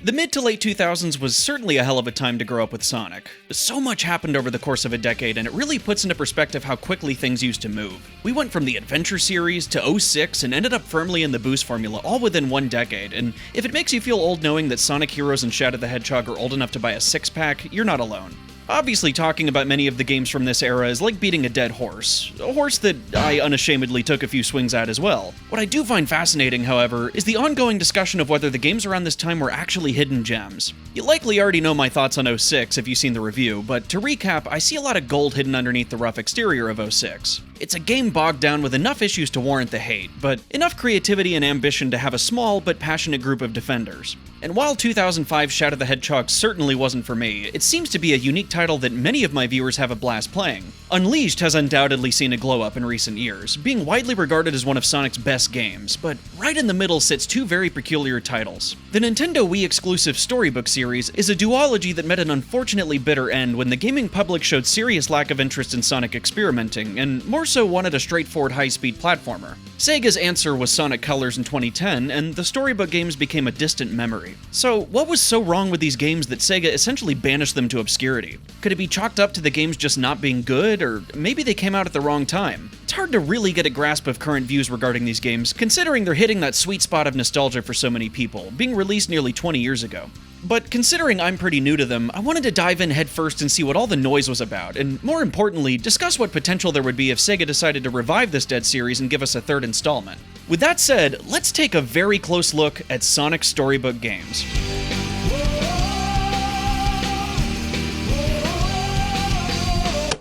The mid to late 2000s was certainly a hell of a time to grow up with Sonic. So much happened over the course of a decade, and it really puts into perspective how quickly things used to move. We went from the Adventure series to '06 and ended up firmly in the Boost formula all within one decade, and if it makes you feel old knowing that Sonic Heroes and Shadow the Hedgehog are old enough to buy a six-pack, you're not alone. Obviously, talking about many of the games from this era is like beating a dead horse. A horse that I unashamedly took a few swings at as well. What I do find fascinating, however, is the ongoing discussion of whether the games around this time were actually hidden gems. You likely already know my thoughts on '06 if you've seen the review, but to recap, I see a lot of gold hidden underneath the rough exterior of '06. It's a game bogged down with enough issues to warrant the hate, but enough creativity and ambition to have a small but passionate group of defenders. And while 2005 Shadow the Hedgehog certainly wasn't for me, it seems to be a unique title that many of my viewers have a blast playing. Unleashed has undoubtedly seen a glow up in recent years, being widely regarded as one of Sonic's best games, but right in the middle sits two very peculiar titles. The Nintendo Wii exclusive Storybook series is a duology that met an unfortunately bitter end when the gaming public showed serious lack of interest in Sonic experimenting, and more so wanted a straightforward high-speed platformer. Sega's answer was Sonic Colors in 2010, and the Storybook games became a distant memory. So, what was so wrong with these games that Sega essentially banished them to obscurity? Could it be chalked up to the games just not being good, or maybe they came out at the wrong time? It's hard to really get a grasp of current views regarding these games, considering they're hitting that sweet spot of nostalgia for so many people, being released nearly 20 years ago. But considering I'm pretty new to them, I wanted to dive in headfirst and see what all the noise was about, and more importantly, discuss what potential there would be if Sega decided to revive this dead series and give us a third installment. With that said, let's take a very close look at Sonic Storybook games.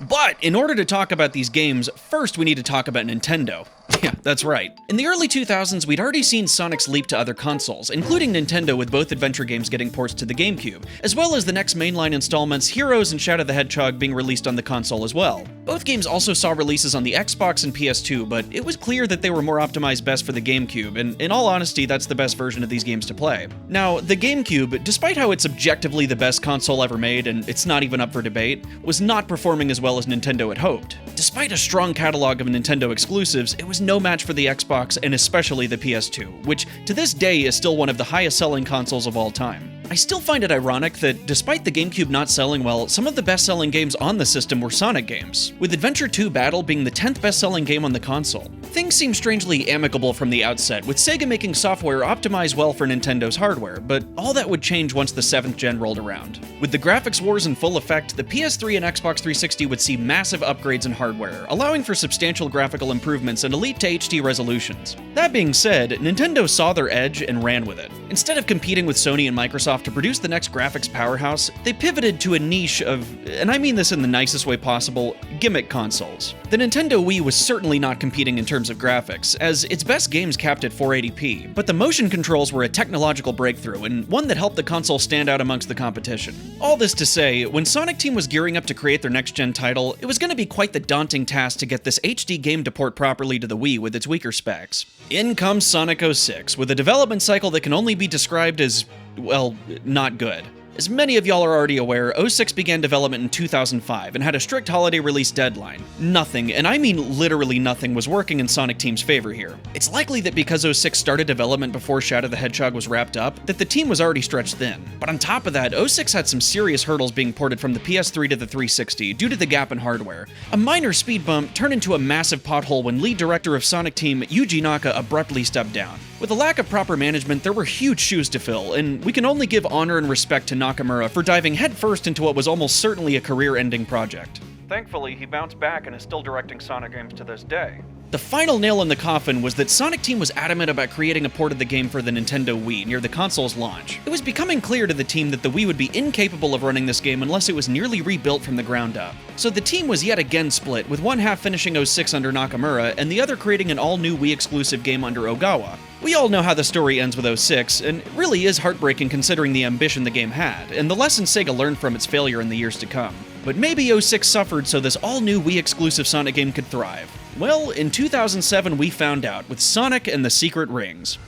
But in order to talk about these games, first we need to talk about Nintendo. Yeah, that's right. In the early 2000s, we'd already seen Sonic's leap to other consoles, including Nintendo with both adventure games getting ports to the GameCube, as well as the next mainline installments, Heroes and Shadow the Hedgehog, being released on the console as well. Both games also saw releases on the Xbox and PS2, but it was clear that they were more optimized best for the GameCube, and in all honesty, that's the best version of these games to play. Now, the GameCube, despite how it's objectively the best console ever made, and it's not even up for debate, was not performing as well as Nintendo had hoped. Despite a strong catalog of Nintendo exclusives, it was no match for the Xbox and especially the PS2, which to this day is still one of the highest selling consoles of all time. I still find it ironic that, despite the GameCube not selling well, some of the best-selling games on the system were Sonic games, with Adventure 2 Battle being the 10th best-selling game on the console. Things seem strangely amicable from the outset, with Sega making software optimized well for Nintendo's hardware, but all that would change once the 7th gen rolled around. With the graphics wars in full effect, the PS3 and Xbox 360 would see massive upgrades in hardware, allowing for substantial graphical improvements and elite to HD resolutions. That being said, Nintendo saw their edge and ran with it. Instead of competing with Sony and Microsoft to produce the next graphics powerhouse, they pivoted to a niche of, and I mean this in the nicest way possible, gimmick consoles. The Nintendo Wii was certainly not competing in terms of graphics, as its best games capped at 480p, but the motion controls were a technological breakthrough, and one that helped the console stand out amongst the competition. All this to say, when Sonic Team was gearing up to create their next-gen title, it was going to be quite the daunting task to get this HD game to port properly to the Wii with its weaker specs. In comes Sonic 06, with a development cycle that can only be described as, well, not good. As many of y'all are already aware, '06 began development in 2005 and had a strict holiday release deadline. Nothing, and I mean literally nothing, was working in Sonic Team's favor here. It's likely that because '06 started development before Shadow the Hedgehog was wrapped up, that the team was already stretched thin. But on top of that, '06 had some serious hurdles being ported from the PS3 to the 360 due to the gap in hardware. A minor speed bump turned into a massive pothole when lead director of Sonic Team, Yuji Naka, abruptly stepped down. With a lack of proper management, there were huge shoes to fill, and we can only give honor and respect to Nakamura for diving headfirst into what was almost certainly a career-ending project. Thankfully, he bounced back and is still directing Sonic games to this day. The final nail in the coffin was that Sonic Team was adamant about creating a port of the game for the Nintendo Wii near the console's launch. It was becoming clear to the team that the Wii would be incapable of running this game unless it was nearly rebuilt from the ground up. So the team was yet again split, with one half finishing '06 under Nakamura and the other creating an all-new Wii-exclusive game under Ogawa. We all know how the story ends with '06, and it really is heartbreaking considering the ambition the game had, and the lessons Sega learned from its failure in the years to come. But maybe '06 suffered so this all-new Wii-exclusive Sonic game could thrive. Well, in 2007 we found out, with Sonic and the Secret Rings.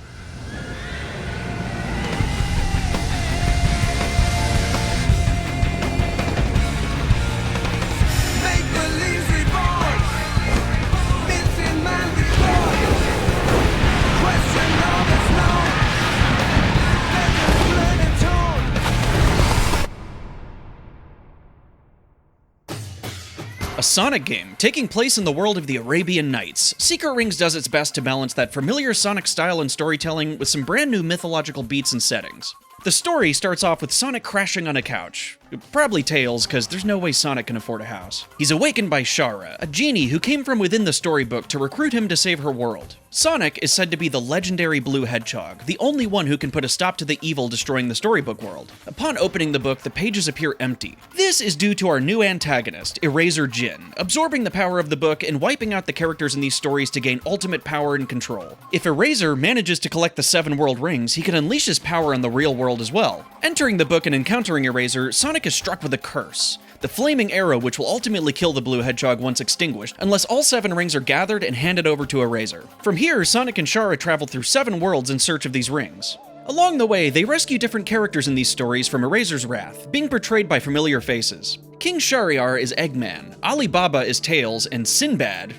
A Sonic game, taking place in the world of the Arabian Nights, Secret Rings does its best to balance that familiar Sonic style and storytelling with some brand new mythological beats and settings. The story starts off with Sonic crashing on a couch. Probably Tails, because there's no way Sonic can afford a house. He's awakened by Shara, a genie who came from within the storybook to recruit him to save her world. Sonic is said to be the legendary blue hedgehog, the only one who can put a stop to the evil destroying the storybook world. Upon opening the book, the pages appear empty. This is due to our new antagonist, Eraser Jin, absorbing the power of the book and wiping out the characters in these stories to gain ultimate power and control. If Eraser manages to collect the 7 world rings, he can unleash his power on the real world as well. Entering the book and encountering Eraser, Sonic is struck with a curse. The flaming arrow which will ultimately kill the blue hedgehog once extinguished, unless all 7 rings are gathered and handed over to Eraser. From here, Sonic and Shara travel through 7 worlds in search of these rings. Along the way, they rescue different characters in these stories from Eraser's wrath, being portrayed by familiar faces. King Shahryar is Eggman, Alibaba is Tails, and Sinbad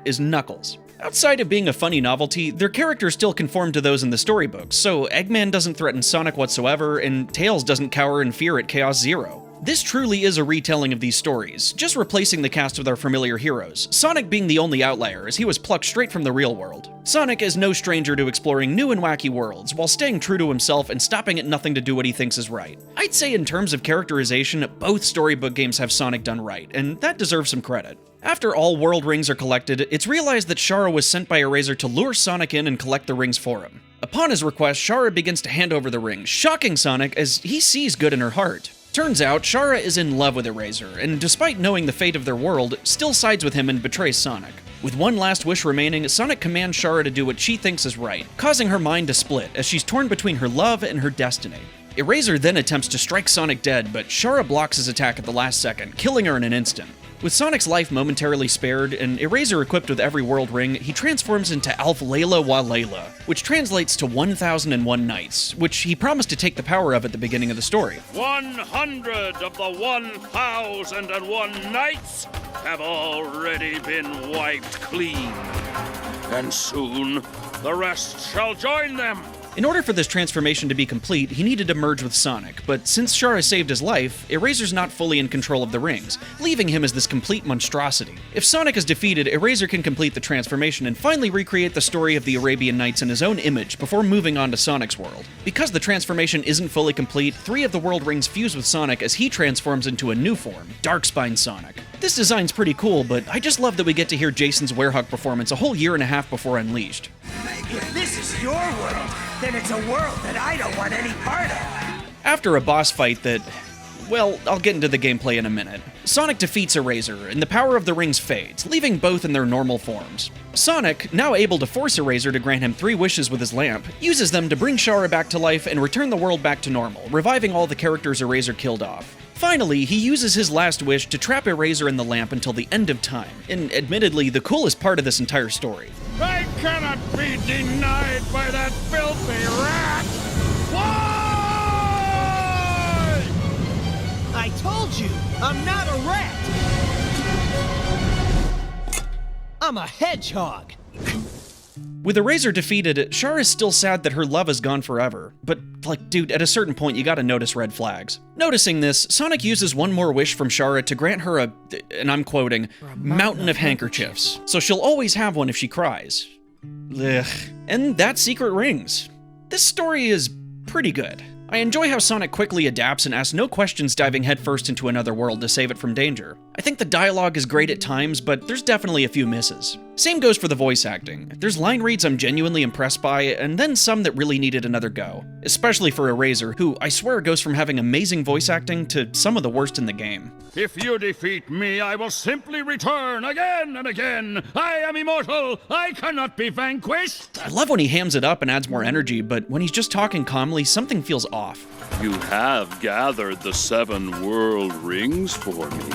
is Knuckles. Outside of being a funny novelty, their characters still conform to those in the storybooks, so Eggman doesn't threaten Sonic whatsoever, and Tails doesn't cower in fear at Chaos Zero. This truly is a retelling of these stories, just replacing the cast with our familiar heroes, Sonic being the only outlier as he was plucked straight from the real world. Sonic is no stranger to exploring new and wacky worlds, while staying true to himself and stopping at nothing to do what he thinks is right. I'd say in terms of characterization, both storybook games have Sonic done right, and that deserves some credit. After all world rings are collected, it's realized that Shara was sent by Eraser to lure Sonic in and collect the rings for him. Upon his request, Shara begins to hand over the rings, shocking Sonic as he sees good in her heart. Turns out, Shara is in love with Eraser, and despite knowing the fate of their world, still sides with him and betrays Sonic. With one last wish remaining, Sonic commands Shara to do what she thinks is right, causing her mind to split as she's torn between her love and her destiny. Eraser then attempts to strike Sonic dead, but Shara blocks his attack at the last second, killing her in an instant. With Sonic's life momentarily spared and Eraser equipped with every world ring, he transforms into Alf Layla Wa Layla, which translates to 1001 Nights, which he promised to take the power of at the beginning of the story. 100 of the 1001 nights have already been wiped clean, and soon the rest shall join them. In order for this transformation to be complete, he needed to merge with Sonic, but since Shara saved his life, Eraser's not fully in control of the rings, leaving him as this complete monstrosity. If Sonic is defeated, Eraser can complete the transformation and finally recreate the story of the Arabian Nights in his own image before moving on to Sonic's world. Because the transformation isn't fully complete, 3 of the world rings fuse with Sonic as he transforms into a new form, Darkspine Sonic. This design's pretty cool, but I just love that we get to hear Jason's Werehog performance a whole year and a half before Unleashed. If this is your world, then it's a world that I don't want any part of. After a boss fight that, well, I'll get into the gameplay in a minute, Sonic defeats Eraser, and the power of the rings fades, leaving both in their normal forms. Sonic, now able to force Eraser to grant him 3 wishes with his lamp, uses them to bring Shara back to life and return the world back to normal, reviving all the characters Eraser killed off. Finally, he uses his last wish to trap Eraser in the lamp until the end of time, in admittedly the coolest part of this entire story. I cannot be denied by that filthy rat! Why? I told you, I'm not a rat! I'm a hedgehog! With Eraser defeated, Shara's still sad that her love is gone forever. But, dude, at a certain point you gotta notice red flags. Noticing this, Sonic uses one more wish from Shara to grant her a, and I'm quoting, mountain of handkerchiefs, so she'll always have one if she cries. Ugh. And that's Secret Rings. This story is pretty good. I enjoy how Sonic quickly adapts and asks no questions, diving headfirst into another world to save it from danger. I think the dialogue is great at times, but there's definitely a few misses. Same goes for the voice acting. There's line reads I'm genuinely impressed by, and then some that really needed another go. Especially for Eraser, who I swear goes from having amazing voice acting to some of the worst in the game. If you defeat me, I will simply return again and again. I am immortal. I cannot be vanquished. I love when he hams it up and adds more energy, but when he's just talking calmly, something feels off. You have gathered the 7 world rings for me.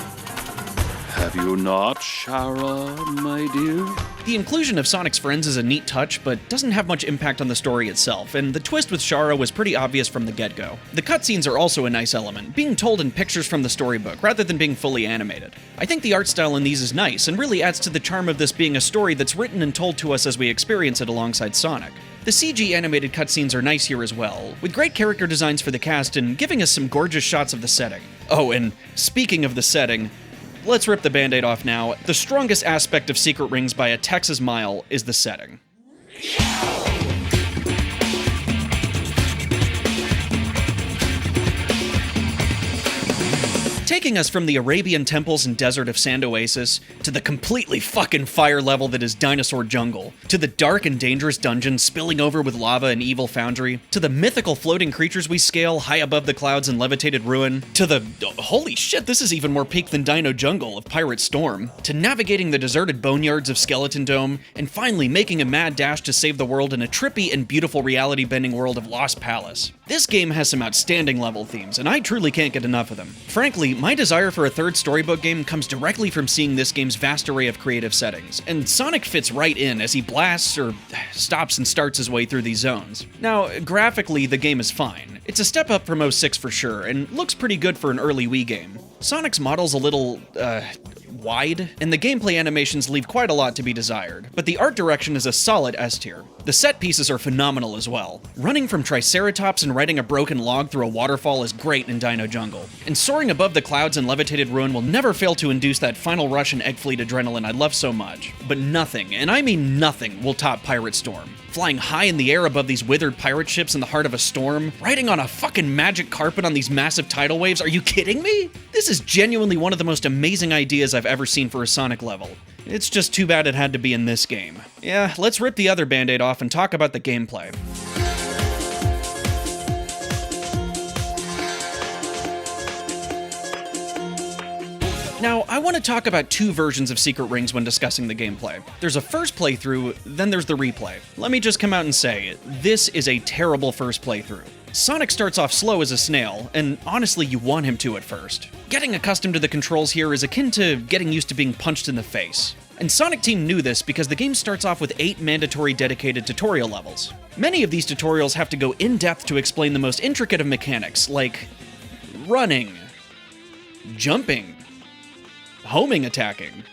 Have you not, Shara, my dear? The inclusion of Sonic's friends is a neat touch, but doesn't have much impact on the story itself, and the twist with Shara was pretty obvious from the get-go. The cutscenes are also a nice element, being told in pictures from the storybook rather than being fully animated. I think the art style in these is nice, and really adds to the charm of this being a story that's written and told to us as we experience it alongside Sonic. The CG animated cutscenes are nice here as well, with great character designs for the cast and giving us some gorgeous shots of the setting. Oh, and speaking of the setting, let's rip the band-aid off now. The strongest aspect of Secret Rings by a Texas mile is the setting. Taking us from the Arabian temples and desert of Sand Oasis, to the completely fucking fire level that is Dinosaur Jungle, to the dark and dangerous dungeon spilling over with lava and evil foundry, to the mythical floating creatures we scale high above the clouds in levitated ruin, to the, holy shit, this is even more peak than Dino Jungle of Pirate Storm, to navigating the deserted boneyards of Skeleton Dome, and finally making a mad dash to save the world in a trippy and beautiful reality-bending world of Lost Palace. This game has some outstanding level themes, and I truly can't get enough of them. Frankly, my desire for a third Storybook game comes directly from seeing this game's vast array of creative settings, and Sonic fits right in as he blasts or stops and starts his way through these zones. Now, graphically, the game is fine. It's a step up from 06 for sure, and looks pretty good for an early Wii game. Sonic's model's a little, wide, and the gameplay animations leave quite a lot to be desired, but the art direction is a solid S tier. The set pieces are phenomenal as well. Running from Triceratops and riding a broken log through a waterfall is great in Dino Jungle, and soaring above the clouds in levitated ruin will never fail to induce that final rush and egg fleet adrenaline I love so much. But nothing, and I mean nothing, will top Pirate Storm. Flying high in the air above these withered pirate ships in the heart of a storm, riding on a fucking magic carpet on these massive tidal waves, are you kidding me? This is genuinely one of the most amazing ideas I've ever seen for a Sonic level. It's just too bad it had to be in this game. Yeah, let's rip the other band-aid off and talk about the gameplay. Now, I want to talk about two versions of Secret Rings when discussing the gameplay. There's a first playthrough, then there's the replay. Let me just come out and say, this is a terrible first playthrough. Sonic starts off slow as a snail, and honestly you want him to at first. Getting accustomed to the controls here is akin to getting used to being punched in the face. And Sonic Team knew this because the game starts off with 8 mandatory dedicated tutorial levels. Many of these tutorials have to go in depth to explain the most intricate of mechanics, like running, jumping, homing attacking.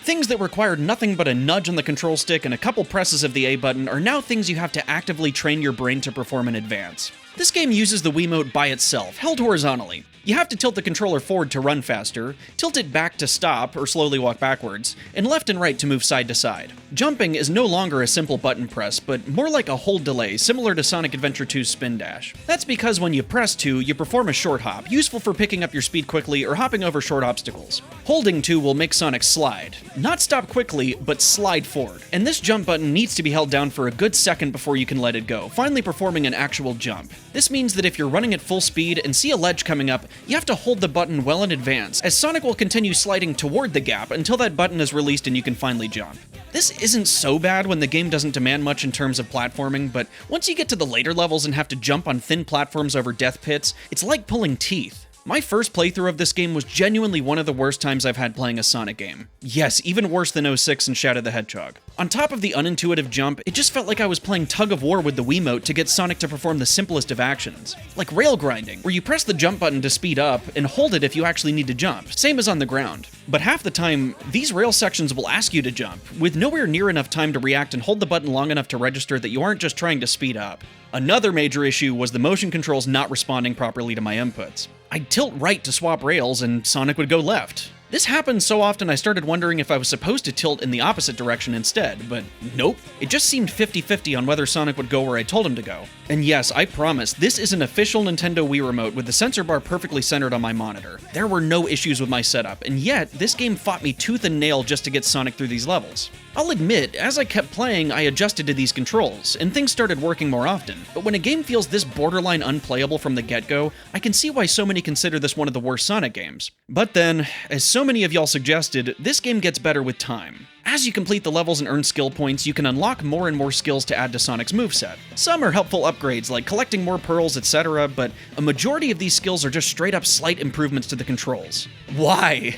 Things that required nothing but a nudge on the control stick and a couple presses of the A button are now things you have to actively train your brain to perform in advance. This game uses the Wiimote by itself, held horizontally. You have to tilt the controller forward to run faster, tilt it back to stop or slowly walk backwards, and left and right to move side to side. Jumping is no longer a simple button press, but more like a hold delay, similar to Sonic Adventure 2's Spin Dash. That's because when you press 2, you perform a short hop, useful for picking up your speed quickly or hopping over short obstacles. Holding 2 will make Sonic slide. Not stop quickly, but slide forward. And this jump button needs to be held down for a good second before you can let it go, finally performing an actual jump. This means that if you're running at full speed and see a ledge coming up, you have to hold the button well in advance, as Sonic will continue sliding toward the gap until that button is released and you can finally jump. This isn't so bad when the game doesn't demand much in terms of platforming, but once you get to the later levels and have to jump on thin platforms over death pits, it's like pulling teeth. My first playthrough of this game was genuinely one of the worst times I've had playing a Sonic game. Yes, even worse than 06 and Shadow the Hedgehog. On top of the unintuitive jump, it just felt like I was playing tug of war with the Wiimote to get Sonic to perform the simplest of actions. Like rail grinding, where you press the jump button to speed up and hold it if you actually need to jump, same as on the ground. But half the time, these rail sections will ask you to jump, with nowhere near enough time to react and hold the button long enough to register that you aren't just trying to speed up. Another major issue was the motion controls not responding properly to my inputs. I'd tilt right to swap rails and Sonic would go left. This happened so often I started wondering if I was supposed to tilt in the opposite direction instead, but nope. It just seemed 50-50 on whether Sonic would go where I told him to go. And yes, I promise, this is an official Nintendo Wii remote with the sensor bar perfectly centered on my monitor. There were no issues with my setup, and yet, this game fought me tooth and nail just to get Sonic through these levels. I'll admit, as I kept playing, I adjusted to these controls, and things started working more often. But when a game feels this borderline unplayable from the get-go, I can see why so many consider this one of the worst Sonic games. But then, as so many of y'all suggested, this game gets better with time. As you complete the levels and earn skill points, you can unlock more and more skills to add to Sonic's moveset. Some are helpful upgrades, like collecting more pearls, etc., but a majority of these skills are just straight-up slight improvements to the controls. Why?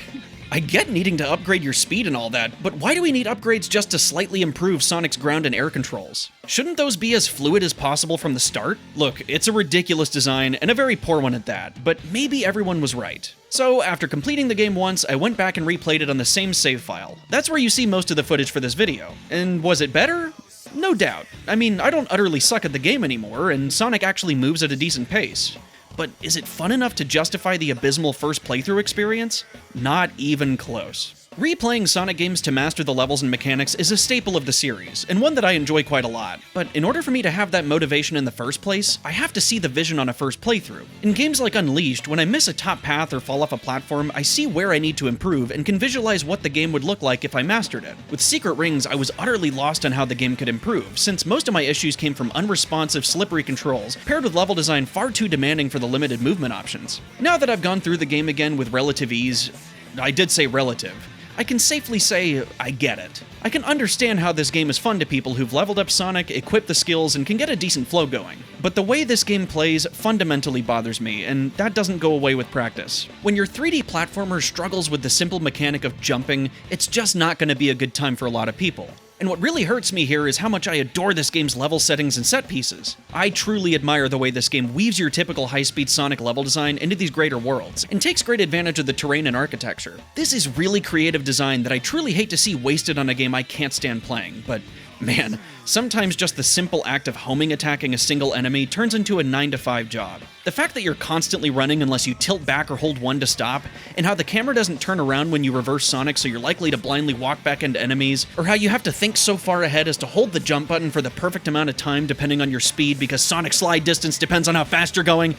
I get needing to upgrade your speed and all that, but why do we need upgrades just to slightly improve Sonic's ground and air controls? Shouldn't those be as fluid as possible from the start? Look, it's a ridiculous design, and a very poor one at that, but maybe everyone was right. So, after completing the game once, I went back and replayed it on the same save file. That's where you see most of the footage for this video. And was it better? No doubt. I mean, I don't utterly suck at the game anymore, and Sonic actually moves at a decent pace. but is it fun enough to justify the abysmal first playthrough experience? Not even close. Replaying Sonic games to master the levels and mechanics is a staple of the series, and one that I enjoy quite a lot. But in order for me to have that motivation in the first place, I have to see the vision on a first playthrough. In games like Unleashed, when I miss a top path or fall off a platform, I see where I need to improve and can visualize what the game would look like if I mastered it. With Secret Rings, I was utterly lost on how the game could improve, since most of my issues came from unresponsive, slippery controls, paired with level design far too demanding for the limited movement options. Now that I've gone through the game again with relative ease, I did say relative, I can safely say I get it. I can understand how this game is fun to people who've leveled up Sonic, equipped the skills, and can get a decent flow going. But the way this game plays fundamentally bothers me, and that doesn't go away with practice. When your 3D platformer struggles with the simple mechanic of jumping, it's just not going to be a good time for a lot of people. And what really hurts me here is how much I adore this game's level settings and set pieces. I truly admire the way this game weaves your typical high-speed Sonic level design into these greater worlds, and takes great advantage of the terrain and architecture. This is really creative design that I truly hate to see wasted on a game I can't stand playing, but man, sometimes just the simple act of homing attacking a single enemy turns into a 9-to-5 job. The fact that you're constantly running unless you tilt back or hold 1 to stop, and how the camera doesn't turn around when you reverse Sonic so you're likely to blindly walk back into enemies, or how you have to think so far ahead as to hold the jump button for the perfect amount of time depending on your speed because Sonic slide distance depends on how fast you're going,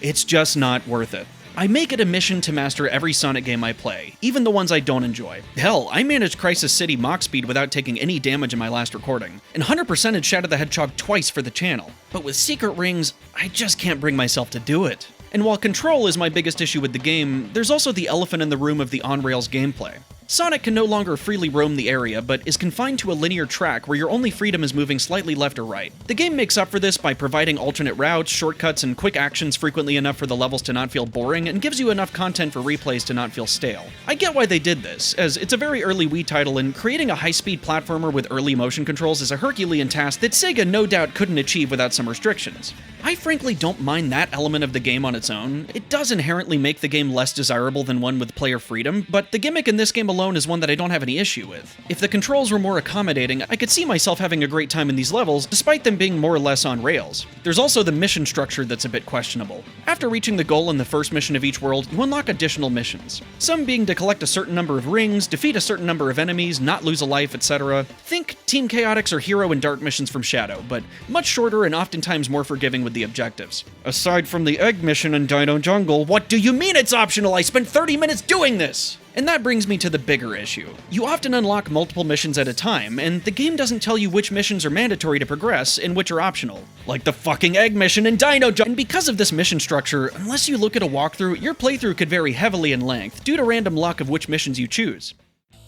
it's just not worth it. I make it a mission to master every Sonic game I play, even the ones I don't enjoy. Hell, I managed Crisis City Mach Speed without taking any damage in my last recording, and 100%ed Shadow the Hedgehog twice for the channel. But with Secret Rings, I just can't bring myself to do it. And while control is my biggest issue with the game, there's also the elephant in the room of the on-rails gameplay. Sonic can no longer freely roam the area, but is confined to a linear track where your only freedom is moving slightly left or right. The game makes up for this by providing alternate routes, shortcuts, and quick actions frequently enough for the levels to not feel boring, and gives you enough content for replays to not feel stale. I get why they did this, as it's a very early Wii title, and creating a high-speed platformer with early motion controls is a Herculean task that Sega no doubt couldn't achieve without some restrictions. I frankly don't mind that element of the game on its own. It does inherently make the game less desirable than one with player freedom, but the gimmick in this game alone is one that I don't have any issue with. If the controls were more accommodating, I could see myself having a great time in these levels, despite them being more or less on rails. There's also the mission structure that's a bit questionable. After reaching the goal in the first mission of each world, you unlock additional missions. Some being to collect a certain number of rings, defeat a certain number of enemies, not lose a life, etc. Think Team Chaotix or Hero and Dark missions from Shadow, but much shorter and oftentimes more forgiving with the objectives. Aside from the egg mission in Dino Jungle, what do you mean it's optional? I spent 30 minutes doing this! And that brings me to the bigger issue. You often unlock multiple missions at a time, and the game doesn't tell you which missions are mandatory to progress and which are optional. Like the fucking egg mission in Dino Jungle. And because of this mission structure, unless you look at a walkthrough, your playthrough could vary heavily in length, due to random luck of which missions you choose.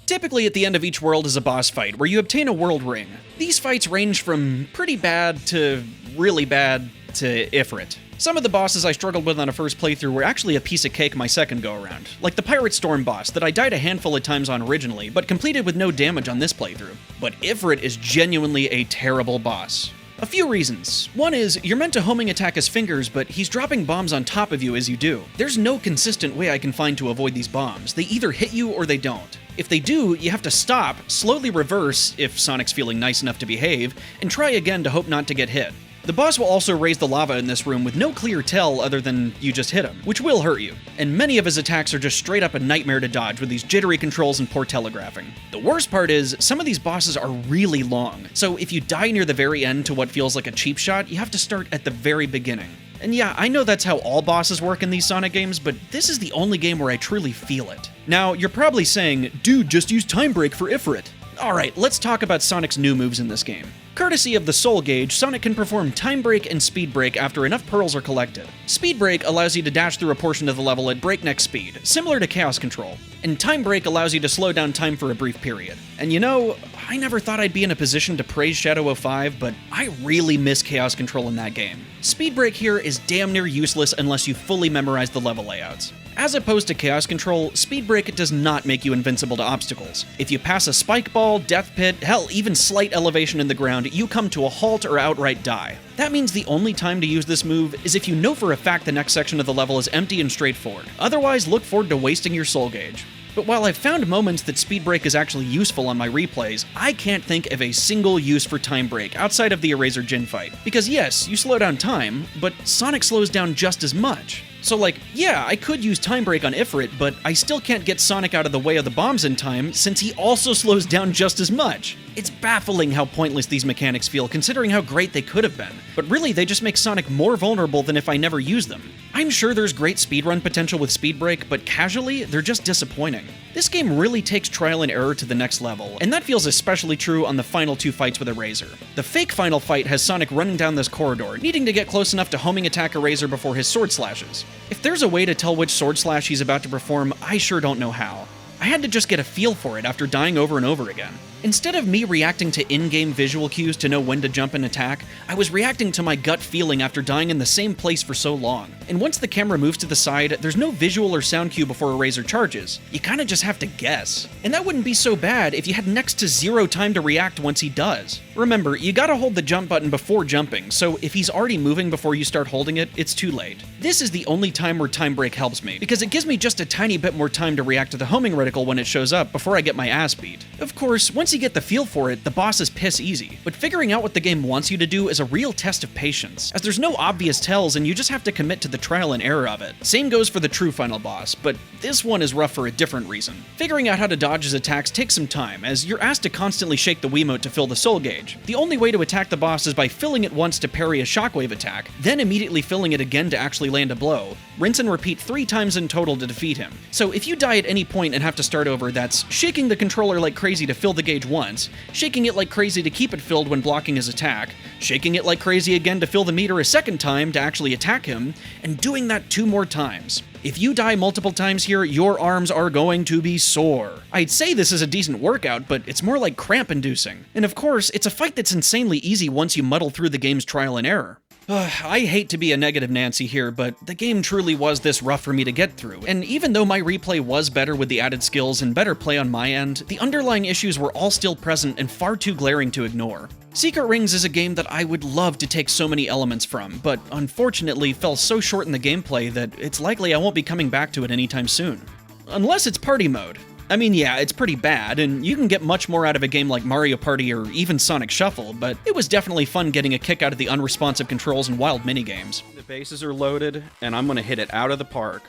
Typically at the end of each world is a boss fight, where you obtain a world ring. These fights range from pretty bad to really bad to Ifrit. Some of the bosses I struggled with on a first playthrough were actually a piece of cake my second go-around, like the Pirate Storm boss that I died a handful of times on originally, but completed with no damage on this playthrough. But Ifrit is genuinely a terrible boss. A few reasons. One is, you're meant to homing attack his fingers, but he's dropping bombs on top of you as you do. There's no consistent way I can find to avoid these bombs. They either hit you or they don't. If they do, you have to stop, slowly reverse, if Sonic's feeling nice enough to behave, and try again to hope not to get hit. The boss will also raise the lava in this room with no clear tell other than you just hit him, which will hurt you. And many of his attacks are just straight up a nightmare to dodge with these jittery controls and poor telegraphing. The worst part is, some of these bosses are really long, so if you die near the very end to what feels like a cheap shot, you have to start at the very beginning. And yeah, I know that's how all bosses work in these Sonic games, but this is the only game where I truly feel it. Now, you're probably saying, dude, just use Time Break for Ifrit. Alright, let's talk about Sonic's new moves in this game. Courtesy of the Soul Gauge, Sonic can perform Time Break and Speed Break after enough pearls are collected. Speed Break allows you to dash through a portion of the level at breakneck speed, similar to Chaos Control. And Time Break allows you to slow down time for a brief period. And you know, I never thought I'd be in a position to praise Shadow 05, but I really miss Chaos Control in that game. Speed Break here is damn near useless unless you fully memorize the level layouts. As opposed to Chaos Control, Speed Break does not make you invincible to obstacles. If you pass a spike ball, death pit, hell, even slight elevation in the ground, you come to a halt or outright die. That means the only time to use this move is if you know for a fact the next section of the level is empty and straightforward. Otherwise, look forward to wasting your Soul Gauge. But while I've found moments that Speed Break is actually useful on my replays, I can't think of a single use for Time Break outside of the Eraser Jin fight. Because yes, you slow down time, but Sonic slows down just as much. So like, yeah, I could use Time Break on Ifrit, but I still can't get Sonic out of the way of the bombs in time, since he also slows down just as much. It's baffling how pointless these mechanics feel, considering how great they could have been. But really, they just make Sonic more vulnerable than if I never used them. I'm sure there's great speedrun potential with Speed Break, but casually, they're just disappointing. This game really takes trial and error to the next level, and that feels especially true on the final two fights with Eraser. The fake final fight has Sonic running down this corridor, needing to get close enough to homing attack Eraser before his sword slashes. If there's a way to tell which sword slash he's about to perform, I sure don't know how. I had to just get a feel for it after dying over and over again. Instead of me reacting to in-game visual cues to know when to jump and attack, I was reacting to my gut feeling after dying in the same place for so long. And once the camera moves to the side, there's no visual or sound cue before Eraser charges. You kinda just have to guess. And that wouldn't be so bad if you had next to zero time to react once he does. Remember, you gotta hold the jump button before jumping, so if he's already moving before you start holding it, it's too late. This is the only time where Time Break helps me, because it gives me just a tiny bit more time to react to the homing reticle when it shows up before I get my ass beat. Of course, once you get the feel for it, the boss is piss easy, but figuring out what the game wants you to do is a real test of patience, as there's no obvious tells and you just have to commit to the trial and error of it. Same goes for the true final boss, but this one is rough for a different reason. Figuring out how to dodge his attacks takes some time, as you're asked to constantly shake the Wiimote to fill the soul gauge. The only way to attack the boss is by filling it once to parry a shockwave attack, then immediately filling it again to actually land a blow. Rinse and repeat 3 times in total to defeat him. So if you die at any point and have to start over, that's shaking the controller like crazy to fill the gauge once, shaking it like crazy to keep it filled when blocking his attack, shaking it like crazy again to fill the meter a second time to actually attack him, and doing that 2 more times. If you die multiple times here, your arms are going to be sore. I'd say this is a decent workout, but it's more like cramp-inducing. And of course, it's a fight that's insanely easy once you muddle through the game's trial and error. I hate to be a negative Nancy here, but the game truly was this rough for me to get through, and even though my replay was better with the added skills and better play on my end, the underlying issues were all still present and far too glaring to ignore. Secret Rings is a game that I would love to take so many elements from, but unfortunately fell so short in the gameplay that it's likely I won't be coming back to it anytime soon. Unless it's party mode. I mean, yeah, it's pretty bad, and you can get much more out of a game like Mario Party or even Sonic Shuffle, but it was definitely fun getting a kick out of the unresponsive controls and wild minigames. The bases are loaded, and I'm gonna hit it out of the park.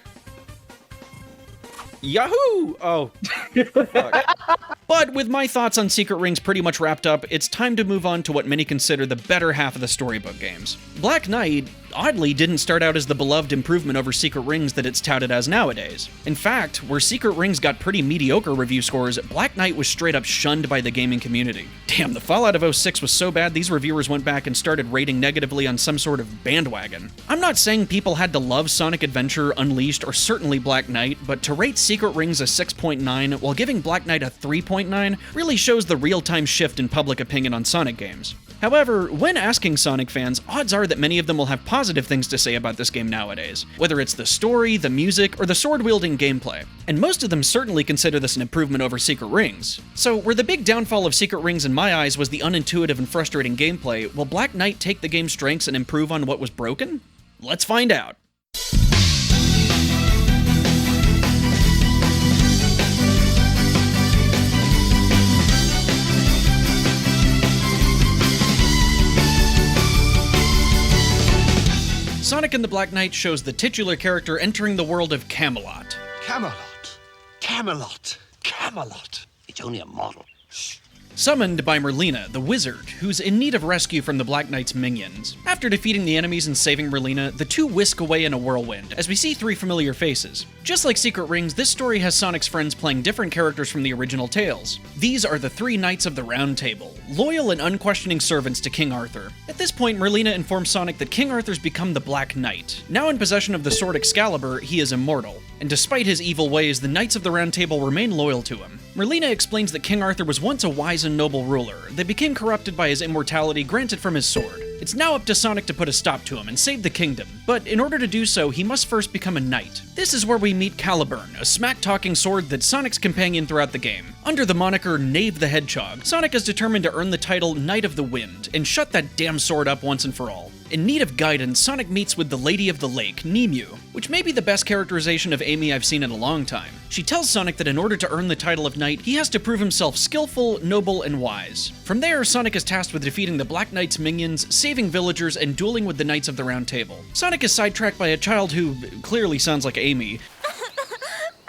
Yahoo! Oh. Fuck. But with my thoughts on Secret Rings pretty much wrapped up, it's time to move on to what many consider the better half of the Storybook games. Black Knight, oddly, didn't start out as the beloved improvement over Secret Rings that it's touted as nowadays. In fact, where Secret Rings got pretty mediocre review scores, Black Knight was straight up shunned by the gaming community. Damn, the fallout of 06 was so bad these reviewers went back and started rating negatively on some sort of bandwagon. I'm not saying people had to love Sonic Adventure, Unleashed, or certainly Black Knight, but to rate Secret Rings a 6.9 while giving Black Knight a 3.9 really shows the real-time shift in public opinion on Sonic games. However, when asking Sonic fans, odds are that many of them will have positive things to say about this game nowadays, whether it's the story, the music, or the sword-wielding gameplay. And most of them certainly consider this an improvement over Secret Rings. So, where the big downfall of Secret Rings in my eyes was the unintuitive and frustrating gameplay, will Black Knight take the game's strengths and improve on what was broken? Let's find out. Sonic and the Black Knight shows the titular character entering the world of Camelot. Camelot. Camelot. Camelot. It's only a model. Summoned by Merlina, the wizard, who's in need of rescue from the Black Knight's minions. After defeating the enemies and saving Merlina, the two whisk away in a whirlwind, as we see 3 familiar faces. Just like Secret Rings, this story has Sonic's friends playing different characters from the original tales. These are the 3 Knights of the Round Table, loyal and unquestioning servants to King Arthur. At this point, Merlina informs Sonic that King Arthur's become the Black Knight. Now in possession of the sword Excalibur, he is immortal, and despite his evil ways, the Knights of the Round Table remain loyal to him. Merlina explains that King Arthur was once a wise and noble ruler that became corrupted by his immortality granted from his sword. It's now up to Sonic to put a stop to him and save the kingdom, but in order to do so, he must first become a knight. This is where we meet Caliburn, a smack-talking sword that's Sonic's companion throughout the game. Under the moniker Knave the Hedgehog, Sonic is determined to earn the title Knight of the Wind, and shut that damn sword up once and for all. In need of guidance, Sonic meets with the Lady of the Lake, Nemu, which may be the best characterization of Amy I've seen in a long time. She tells Sonic that in order to earn the title of Knight, he has to prove himself skillful, noble, and wise. From there, Sonic is tasked with defeating the Black Knight's minions, saving villagers, and dueling with the Knights of the Round Table. Sonic is sidetracked by a child who clearly sounds like Amy,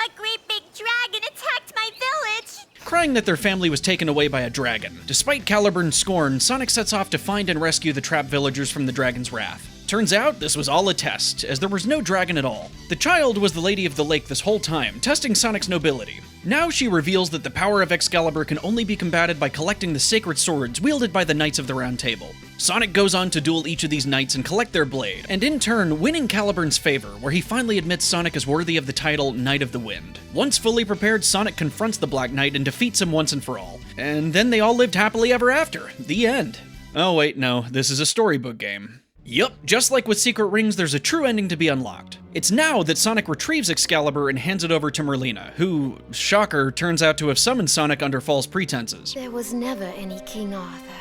A great big dragon attacked my village! crying that their family was taken away by a dragon. Despite Caliburn's scorn, Sonic sets off to find and rescue the trapped villagers from the dragon's wrath. Turns out, this was all a test, as there was no dragon at all. The child was the Lady of the Lake this whole time, testing Sonic's nobility. Now she reveals that the power of Excalibur can only be combated by collecting the sacred swords wielded by the Knights of the Round Table. Sonic goes on to duel each of these knights and collect their blade, and in turn, winning Caliburn's favor, where he finally admits Sonic is worthy of the title Knight of the Wind. Once fully prepared, Sonic confronts the Black Knight and defeats him once and for all. And then they all lived happily ever after. The end. Oh wait, no, this is a storybook game. Yup, just like with Secret Rings, there's a true ending to be unlocked. It's now that Sonic retrieves Excalibur and hands it over to Merlina, who, shocker, turns out to have summoned Sonic under false pretenses. There was never any King Arthur.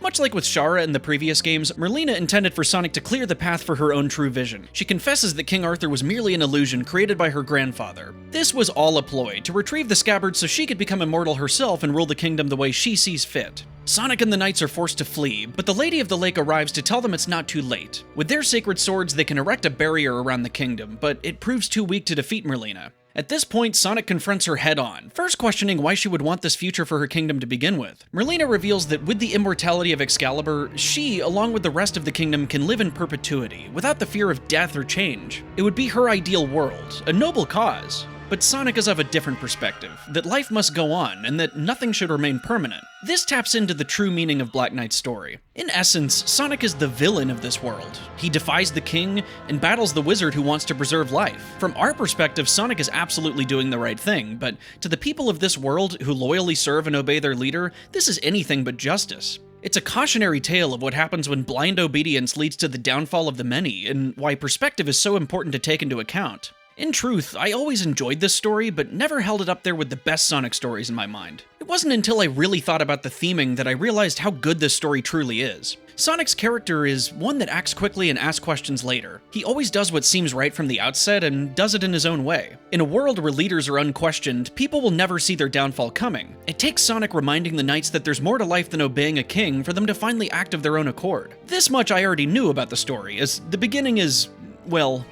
Much like with Shara in the previous games, Merlina intended for Sonic to clear the path for her own true vision. She confesses that King Arthur was merely an illusion created by her grandfather. This was all a ploy to retrieve the scabbard so she could become immortal herself and rule the kingdom the way she sees fit. Sonic and the Knights are forced to flee, but the Lady of the Lake arrives to tell them it's not too late. With their sacred swords, they can erect a barrier around the kingdom, but it proves too weak to defeat Merlina. At this point, Sonic confronts her head-on, first questioning why she would want this future for her kingdom to begin with. Merlina reveals that with the immortality of Excalibur, she, along with the rest of the kingdom, can live in perpetuity, without the fear of death or change. It would be her ideal world, a noble cause. But Sonic is of a different perspective, that life must go on, and that nothing should remain permanent. This taps into the true meaning of Black Knight's story. In essence, Sonic is the villain of this world. He defies the king, and battles the wizard who wants to preserve life. From our perspective, Sonic is absolutely doing the right thing, but to the people of this world who loyally serve and obey their leader, this is anything but justice. It's a cautionary tale of what happens when blind obedience leads to the downfall of the many, and why perspective is so important to take into account. In truth, I always enjoyed this story, but never held it up there with the best Sonic stories in my mind. It wasn't until I really thought about the theming that I realized how good this story truly is. Sonic's character is one that acts quickly and asks questions later. He always does what seems right from the outset and does it in his own way. In a world where leaders are unquestioned, people will never see their downfall coming. It takes Sonic reminding the Knights that there's more to life than obeying a king for them to finally act of their own accord. This much I already knew about the story, as the beginning is, well,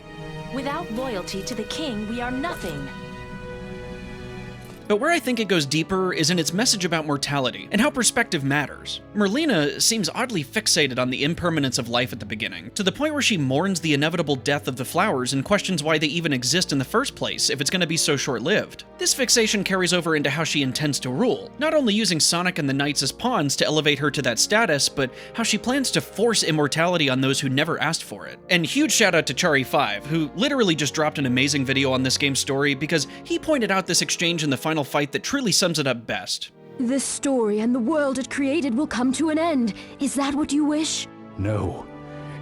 without loyalty to the king, we are nothing. But where I think it goes deeper is in its message about mortality, and how perspective matters. Merlina seems oddly fixated on the impermanence of life at the beginning, to the point where she mourns the inevitable death of the flowers and questions why they even exist in the first place if it's going to be so short-lived. This fixation carries over into how she intends to rule, not only using Sonic and the Knights as pawns to elevate her to that status, but how she plans to force immortality on those who never asked for it. And huge shout out to Chari5, who literally just dropped an amazing video on this game's story because he pointed out this exchange in the final fight that truly sums it up best. This story and the world it created will come to an end. Is that what you wish? No,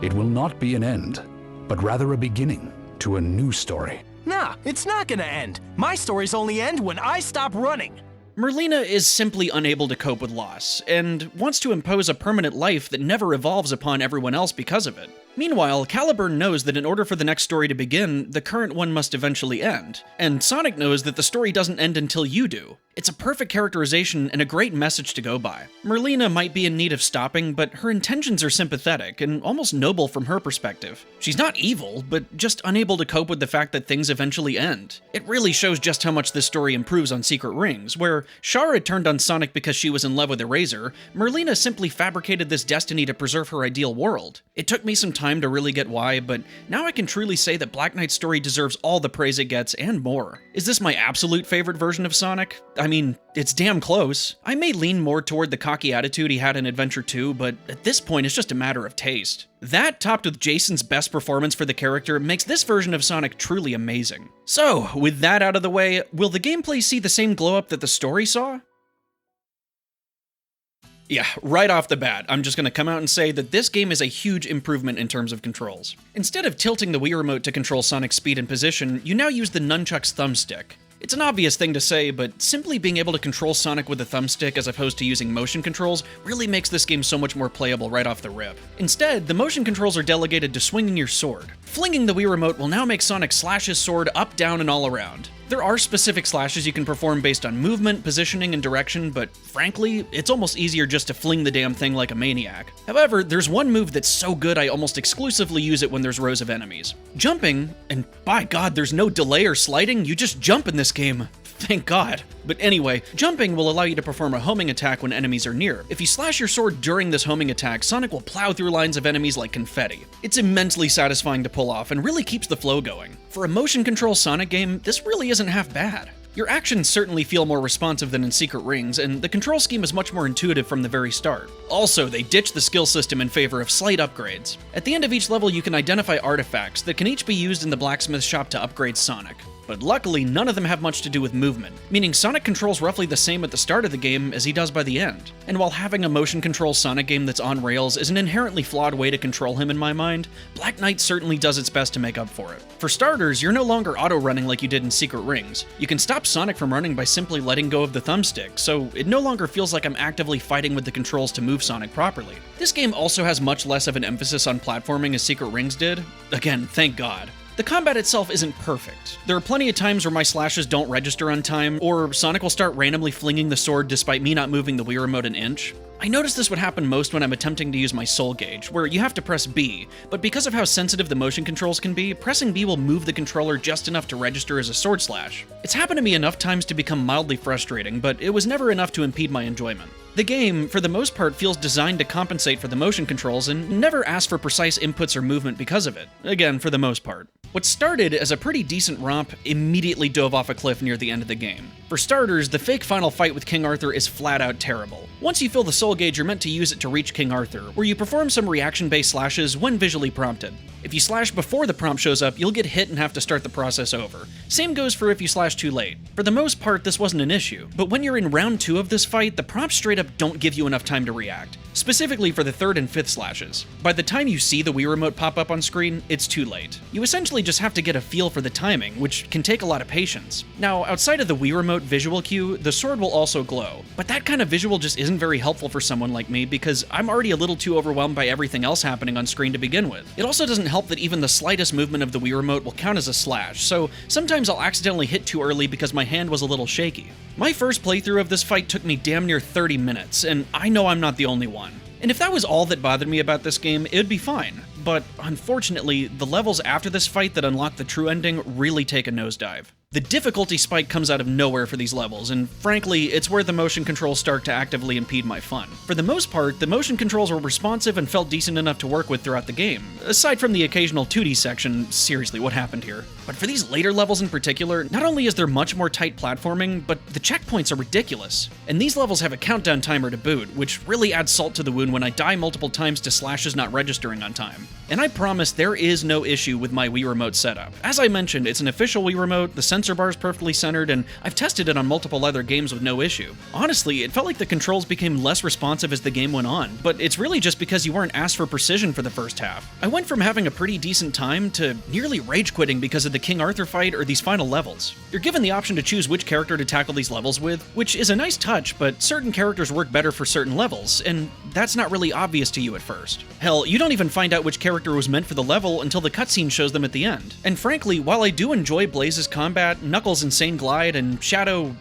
it will not be an end, but rather a beginning to a new story. Nah, it's not gonna end. My stories only end when I stop running. Merlina is simply unable to cope with loss, and wants to impose a permanent life that never evolves upon everyone else because of it. Meanwhile, Caliburn knows that in order for the next story to begin, the current one must eventually end, and Sonic knows that the story doesn't end until you do. It's a perfect characterization and a great message to go by. Merlina might be in need of stopping, but her intentions are sympathetic and almost noble from her perspective. She's not evil, but just unable to cope with the fact that things eventually end. It really shows just how much this story improves on Secret Rings, where Shara turned on Sonic because she was in love with Eraser. Merlina simply fabricated this destiny to preserve her ideal world. It took me some time to really get why, but now I can truly say that Black Knight's story deserves all the praise it gets and more. Is this my absolute favorite version of Sonic? I mean, it's damn close. I may lean more toward the cocky attitude he had in Adventure 2, but at this point it's just a matter of taste. That, topped with Jason's best performance for the character, makes this version of Sonic truly amazing. So, with that out of the way, will the gameplay see the same glow-up that the story saw? Yeah, right off the bat, I'm just gonna come out and say that this game is a huge improvement in terms of controls. Instead of tilting the Wii Remote to control Sonic's speed and position, you now use the nunchuck's thumbstick. It's an obvious thing to say, but simply being able to control Sonic with a thumbstick as opposed to using motion controls really makes this game so much more playable right off the rip. Instead, the motion controls are delegated to swinging your sword. Flinging the Wii Remote will now make Sonic slash his sword up, down, and all around. There are specific slashes you can perform based on movement, positioning, and direction, but frankly, it's almost easier just to fling the damn thing like a maniac. However, there's one move that's so good I almost exclusively use it when there's rows of enemies. Jumping, and by God, there's no delay or sliding, you just jump in this game. Thank God. But anyway, jumping will allow you to perform a homing attack when enemies are near. If you slash your sword during this homing attack, Sonic will plow through lines of enemies like confetti. It's immensely satisfying to pull off and really keeps the flow going. For a motion control Sonic game, this really isn't half bad. Your actions certainly feel more responsive than in Secret Rings, and the control scheme is much more intuitive from the very start. Also, they ditched the skill system in favor of slight upgrades. At the end of each level, you can identify artifacts that can each be used in the blacksmith shop to upgrade Sonic. But luckily, none of them have much to do with movement, meaning Sonic controls roughly the same at the start of the game as he does by the end. And while having a motion control Sonic game that's on rails is an inherently flawed way to control him in my mind, Black Knight certainly does its best to make up for it. For starters, you're no longer auto-running like you did in Secret Rings. You can stop Sonic from running by simply letting go of the thumbstick, so it no longer feels like I'm actively fighting with the controls to move Sonic properly. This game also has much less of an emphasis on platforming as Secret Rings did. Again, thank God. The combat itself isn't perfect. There are plenty of times where my slashes don't register on time, or Sonic will start randomly flinging the sword despite me not moving the Wii Remote an inch. I noticed this would happen most when I'm attempting to use my Soul Gauge, where you have to press B, but because of how sensitive the motion controls can be, pressing B will move the controller just enough to register as a sword slash. It's happened to me enough times to become mildly frustrating, but it was never enough to impede my enjoyment. The game, for the most part, feels designed to compensate for the motion controls and never asks for precise inputs or movement because of it. Again, for the most part. What started as a pretty decent romp immediately dove off a cliff near the end of the game. For starters, the fake final fight with King Arthur is flat out terrible. Once you fill the Soul Gauge, you're meant to use it to reach King Arthur, where you perform some reaction-based slashes when visually prompted. If you slash before the prompt shows up, you'll get hit and have to start the process over. Same goes for if you slash too late. For the most part, this wasn't an issue, but when you're in round 2 of this fight, the prompts straight up don't give you enough time to react. Specifically for the 3rd and 5th slashes. By the time you see the Wii Remote pop up on screen, it's too late. You essentially just have to get a feel for the timing, which can take a lot of patience. Now, outside of the Wii Remote visual cue, the sword will also glow, but that kind of visual just isn't very helpful for someone like me because I'm already a little too overwhelmed by everything else happening on screen to begin with. It also doesn't help that even the slightest movement of the Wii Remote will count as a slash, so sometimes I'll accidentally hit too early because my hand was a little shaky. My first playthrough of this fight took me damn near 30 minutes, and I know I'm not the only one. And if that was all that bothered me about this game, it'd be fine. But unfortunately, the levels after this fight that unlock the true ending really take a nosedive. The difficulty spike comes out of nowhere for these levels, and frankly, it's where the motion controls start to actively impede my fun. For the most part, the motion controls were responsive and felt decent enough to work with throughout the game. Aside from the occasional 2D section, seriously, what happened here? But for these later levels in particular, not only is there much more tight platforming, but the checkpoints are ridiculous. And these levels have a countdown timer to boot, which really adds salt to the wound when I die multiple times to slashes not registering on time. And I promise there is no issue with my Wii Remote setup. As I mentioned, it's an official Wii Remote, the sensor bar is perfectly centered, and I've tested it on multiple other games with no issue. Honestly, it felt like the controls became less responsive as the game went on, but it's really just because you weren't asked for precision for the first half. I went from having a pretty decent time to nearly rage quitting because of the King Arthur fight or these final levels. You're given the option to choose which character to tackle these levels with, which is a nice touch, but certain characters work better for certain levels, and that's not really obvious to you at first. Hell, you don't even find out which character was meant for the level until the cutscene shows them at the end. And frankly, while I do enjoy Blaze's combat, Knuckles' insane glide, and Shadow...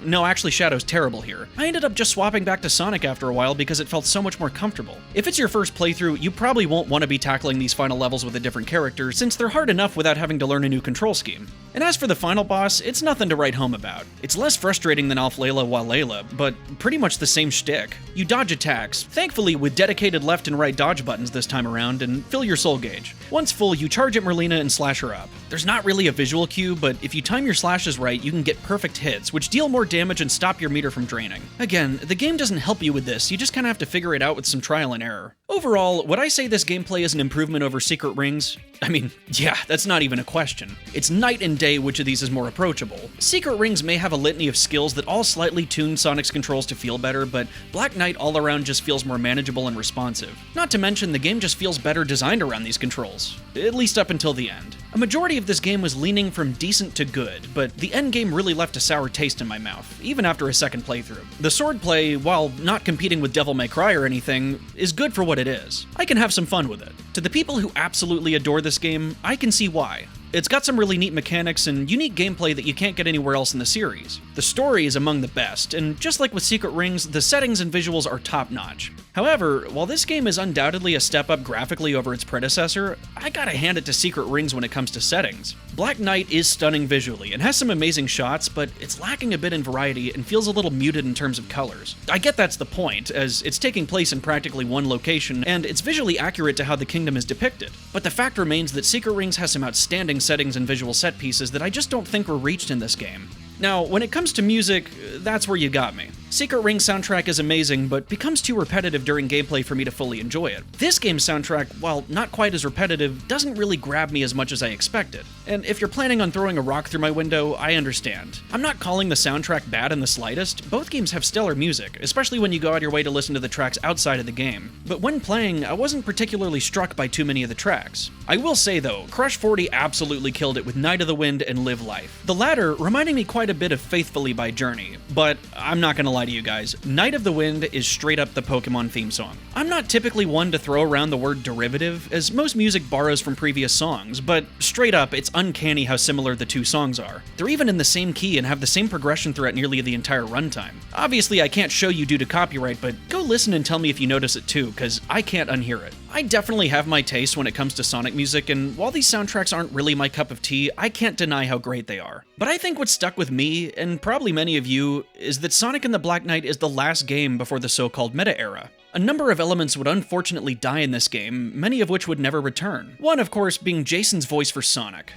no, actually Shadow's terrible here. I ended up just swapping back to Sonic after a while because it felt so much more comfortable. If it's your first playthrough, you probably won't want to be tackling these final levels with a different character, since they're hard enough without having to learn a new control scheme. And as for the final boss, it's nothing to write home about. It's less frustrating than Alph Layla Walela, but pretty much the same shtick. You dodge attacks, thankfully with dedicated left and right dodge buttons this time around, and fill your soul gauge. Once full, you charge at Merlina and slash her up. There's not really a visual cue, but if you time your slashes right, you can get perfect hits, which deal more damage and stop your meter from draining. Again, the game doesn't help you with this, you just kinda have to figure it out with some trial and error. Overall, would I say this gameplay is an improvement over Secret Rings? I mean, yeah, that's not even a question. It's night and day which of these is more approachable. Secret Rings may have a litany of skills that all slightly tune Sonic's controls to feel better, but Black Knight all around just feels more manageable and responsive. Not to mention, the game just feels better designed around these controls. At least up until the end. A majority of this game was leaning from decent to good, but the endgame really left a sour taste in my mouth, even after a second playthrough. The swordplay, while not competing with Devil May Cry or anything, is good for what it is. I can have some fun with it. To the people who absolutely adore this game, I can see why. It's got some really neat mechanics and unique gameplay that you can't get anywhere else in the series. The story is among the best, and just like with Secret Rings, the settings and visuals are top-notch. However, while this game is undoubtedly a step up graphically over its predecessor, I gotta hand it to Secret Rings when it comes to settings. Black Knight is stunning visually and has some amazing shots, but it's lacking a bit in variety and feels a little muted in terms of colors. I get that's the point, as it's taking place in practically one location, and it's visually accurate to how the kingdom is depicted. But the fact remains that Secret Rings has some outstanding settings and visual set pieces that I just don't think were reached in this game. Now, when it comes to music, that's where you got me. Secret Rings soundtrack is amazing, but becomes too repetitive during gameplay for me to fully enjoy it. This game's soundtrack, while not quite as repetitive, doesn't really grab me as much as I expected. And if you're planning on throwing a rock through my window, I understand. I'm not calling the soundtrack bad in the slightest. Both games have stellar music, especially when you go out your way to listen to the tracks outside of the game. But when playing, I wasn't particularly struck by too many of the tracks. I will say though, Crush 40 absolutely killed it with Night of the Wind and Live Life. The latter reminding me quite a bit of Faithfully by Journey, but I'm not gonna lie to you guys, Night of the Wind is straight up the Pokemon theme song. I'm not typically one to throw around the word derivative, as most music borrows from previous songs, but straight up, it's uncanny how similar the two songs are. They're even in the same key and have the same progression throughout nearly the entire runtime. Obviously, I can't show you due to copyright, but go listen and tell me if you notice it too, cause I can't unhear it. I definitely have my taste when it comes to Sonic music, and while these soundtracks aren't really my cup of tea, I can't deny how great they are. But I think what stuck with me, and probably many of you, is that Sonic and the Black Knight is the last game before the so-called meta era. A number of elements would unfortunately die in this game, many of which would never return. One, of course, being Jason's voice for Sonic.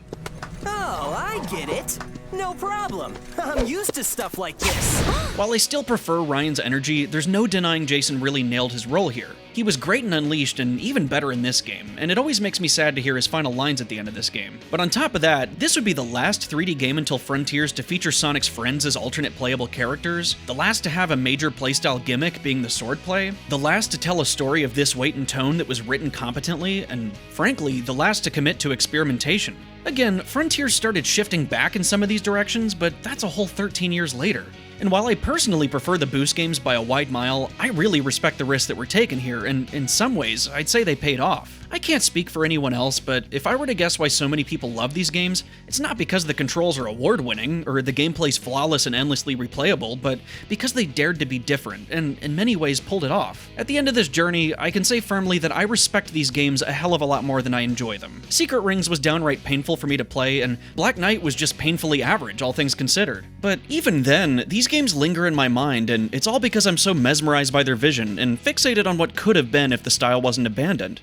Oh, I get it. No problem. I'm used to stuff like this. While I still prefer Ryan's energy, there's no denying Jason really nailed his role here. He was great in Unleashed and even better in this game, and it always makes me sad to hear his final lines at the end of this game. But on top of that, this would be the last 3D game until Frontiers to feature Sonic's friends as alternate playable characters, the last to have a major playstyle gimmick being the swordplay, the last to tell a story of this weight and tone that was written competently, and frankly, the last to commit to experimentation. Again, Frontiers started shifting back in some of these directions, but that's a whole 13 years later. And while I personally prefer the boost games by a wide mile, I really respect the risks that were taken here, and in some ways, I'd say they paid off. I can't speak for anyone else, but if I were to guess why so many people love these games, it's not because the controls are award-winning, or the gameplay's flawless and endlessly replayable, but because they dared to be different, and in many ways pulled it off. At the end of this journey, I can say firmly that I respect these games a hell of a lot more than I enjoy them. Secret Rings was downright painful for me to play, and Black Knight was just painfully average, all things considered. But even then, these games linger in my mind, and it's all because I'm so mesmerized by their vision, and fixated on what could have been if the style wasn't abandoned.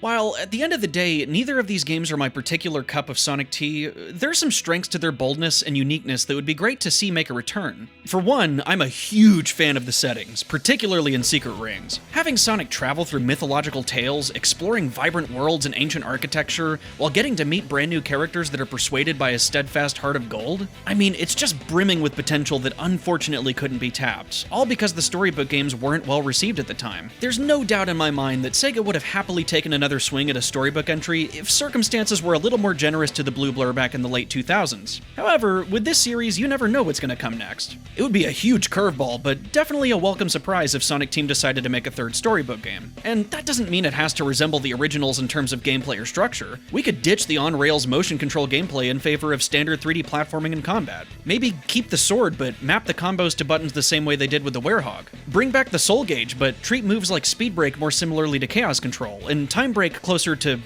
While, at the end of the day, neither of these games are my particular cup of Sonic tea, there are some strengths to their boldness and uniqueness that would be great to see make a return. For one, I'm a huge fan of the settings, particularly in Secret Rings. Having Sonic travel through mythological tales, exploring vibrant worlds and ancient architecture, while getting to meet brand new characters that are persuaded by his steadfast heart of gold? I mean, it's just brimming with potential that unfortunately couldn't be tapped, all because the Storybook games weren't well received at the time. There's no doubt in my mind that Sega would have happily taken another swing at a Storybook entry if circumstances were a little more generous to the Blue Blur back in the late 2000s. However, with this series, you never know what's going to come next. It would be a huge curveball, but definitely a welcome surprise if Sonic Team decided to make a third Storybook game. And that doesn't mean it has to resemble the originals in terms of gameplay or structure. We could ditch the on-rails motion control gameplay in favor of standard 3D platforming and combat. Maybe keep the sword, but map the combos to buttons the same way they did with the Werehog. Bring back the Soul Gauge, but treat moves like Speed Break more similarly to Chaos Control, and Time Break closer to,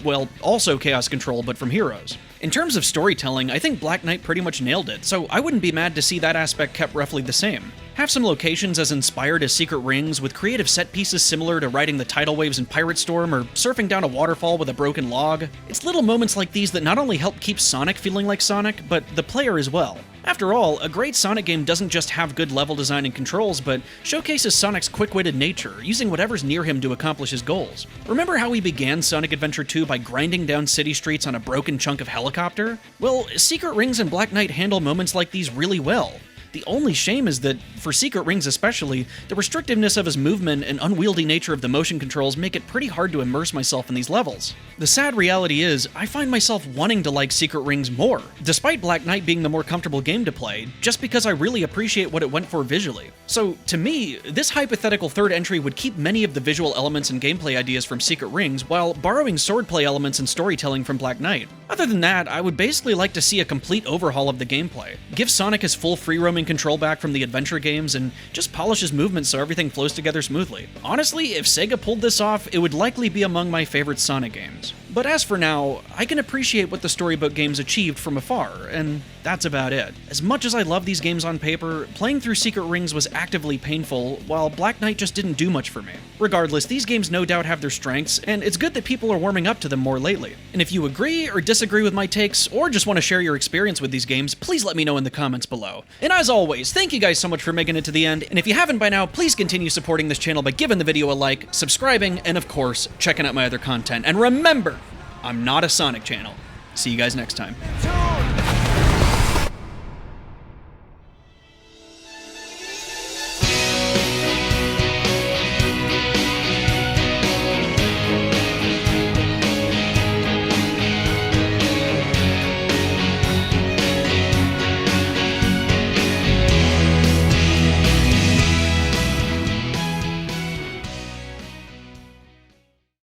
well, also Chaos Control, but from Heroes. In terms of storytelling, I think Black Knight pretty much nailed it, so I wouldn't be mad to see that aspect kept roughly the same. Have some locations as inspired as Secret Rings, with creative set pieces similar to riding the tidal waves in Pirate Storm or surfing down a waterfall with a broken log. It's little moments like these that not only help keep Sonic feeling like Sonic, but the player as well. After all, a great Sonic game doesn't just have good level design and controls, but showcases Sonic's quick-witted nature, using whatever's near him to accomplish his goals. Remember how we began Sonic Adventure 2 by grinding down city streets on a broken chunk of helicopter? Well, Secret Rings and Black Knight handle moments like these really well. The only shame is that, for Secret Rings especially, the restrictiveness of his movement and unwieldy nature of the motion controls make it pretty hard to immerse myself in these levels. The sad reality is, I find myself wanting to like Secret Rings more, despite Black Knight being the more comfortable game to play, just because I really appreciate what it went for visually. So, to me, this hypothetical third entry would keep many of the visual elements and gameplay ideas from Secret Rings while borrowing swordplay elements and storytelling from Black Knight. Other than that, I would basically like to see a complete overhaul of the gameplay. Give Sonic his full free-roaming control back from the adventure games, and just polish his movements so everything flows together smoothly. Honestly, if Sega pulled this off, it would likely be among my favorite Sonic games. But as for now, I can appreciate what the Storybook games achieved from afar, and that's about it. As much as I love these games on paper, playing through Secret Rings was actively painful, while Black Knight just didn't do much for me. Regardless, these games no doubt have their strengths, and it's good that people are warming up to them more lately. And if you agree or disagree with my takes, or just want to share your experience with these games, please let me know in the comments below. And as always, thank you guys so much for making it to the end, and if you haven't by now, please continue supporting this channel by giving the video a like, subscribing, and of course, checking out my other content. And remember, I'm not a Sonic channel. See you guys next time.